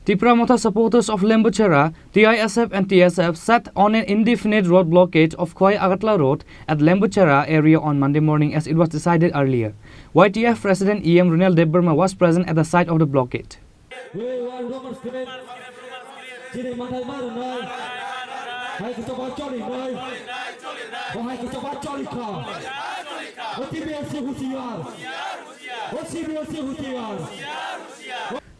Tripura supporters of Lembucherra, TISF and TSF set on an indefinite road blockade of Khowai-Agartala road at Lembucherra area on Monday morning as it was decided earlier. YTF President EM Runal Debbarma was present at the site of the blockade.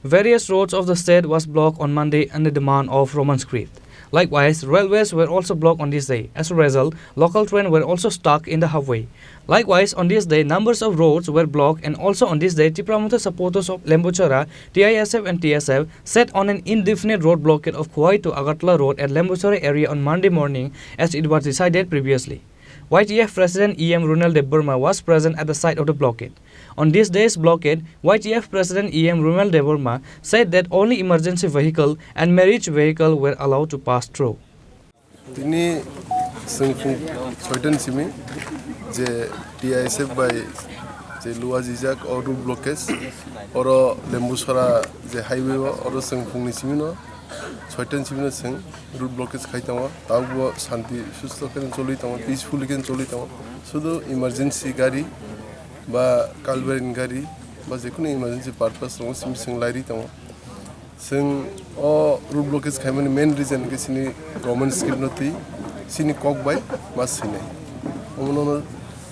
Various roads of the state was blocked on Monday under demand of Roman script. Likewise, railways were also blocked on this day. As a result, local trains were also stuck in the halfway. Likewise, on this day, numbers of roads were blocked, and also on this day, Tripura supporters of Lembucherra, TISF and TSF set on an indefinite road blockade of Khowai to Agartala road at Lembucherra area on Monday morning as it was decided previously. YTF President EM Runal Debbarma was present at the site of the blockade. On this day's blockade, YTF President EM Runal Debbarma said that only emergency vehicle and marriage vehicle were allowed to pass through. Tini sengfung soitan simi je TISF by je luwa jijak or road blockage or Lembucherra je highway or sengfung ni simi no soitan simi no seng road blockage khaitama tawo shanti susto ken choli tama peaceful ken choli tama sudo emergency gari ba kalverin gari ba jekunu emergency purpose ro sim sing lairi tama sing o road blockage khaimani main reason ke sini government scheme noti sini kok bai mas sini omono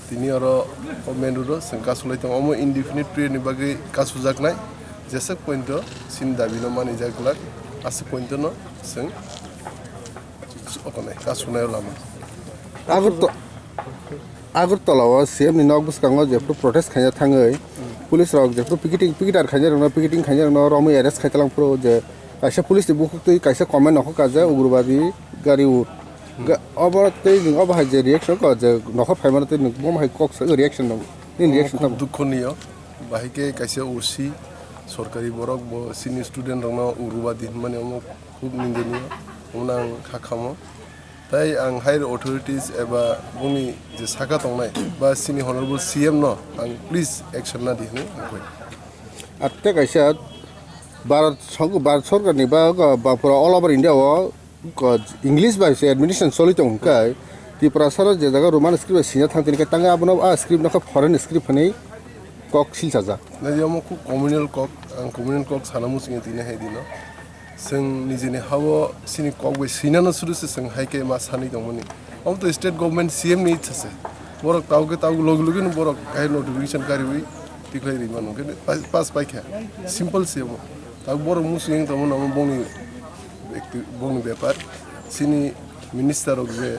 tini oro o main road sing kasulai tama omo indefinite period ni bagi kasujak nai jesak point sin dabi no mani jaklak as point no sing okonai kasunai lama Agartala was same in August Kango, Jeff to protest Kanya Tangai, police rock, Jeff to picketing Kanya, picketing Kanya, no Romy arrest Katalang Pro, Kasha police the book to Kasha command of Hokaza, Urubadi, Gariu. Over taking over the reaction, or the Nohop Hamilton, Mom Cox reaction in reaction of Dukonio, Bahike, Kasha Usi, Sorkari Borok, senior student Urubadi, Manamo, Hubnindia, Unang Hakamo. Tai ang higher authorities eba bumi je saka tongnai ba sini honorable CM no ang please action na dihne koi atte kaisa Bharat sarkar ni ba pura all over India wa English ba se administration solitong kai Tripura sara je jaga Roman script sinya thangtini ka tanga abno a script na ka foreign script nei kok sil saja na yomo ku communal kok ang communal kok sanamu singe tine he dino sing nijini hawo sini kogwe sinana suru se sing haike ma sani dongmani om to state government CM ni chase borok tauge login borok kai notification kariwi tiklai ri manu ke pass pai kha simple CM tau borok musing to mon boni boni bepar sini minister of the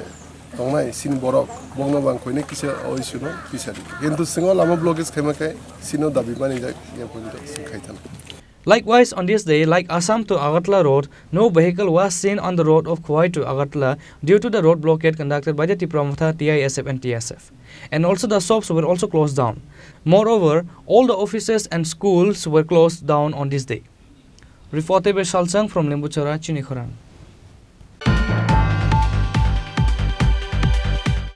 tongnai sini borok bongna bang koine kisa oisuno pisari kintu singo lama blockage khema kai sino dabi mani ja ya ponto sing khaitan. Likewise, on this day, like Assam to Agartala road, no vehicle was seen on the road of Khowai to Agartala due to the road blockade conducted by the Tripura, TISF and TSF. And also the shops were also closed down. Moreover, all the offices and schools were closed down on this day. Reported by Salsang from Lembucherra, Chini, Khorang.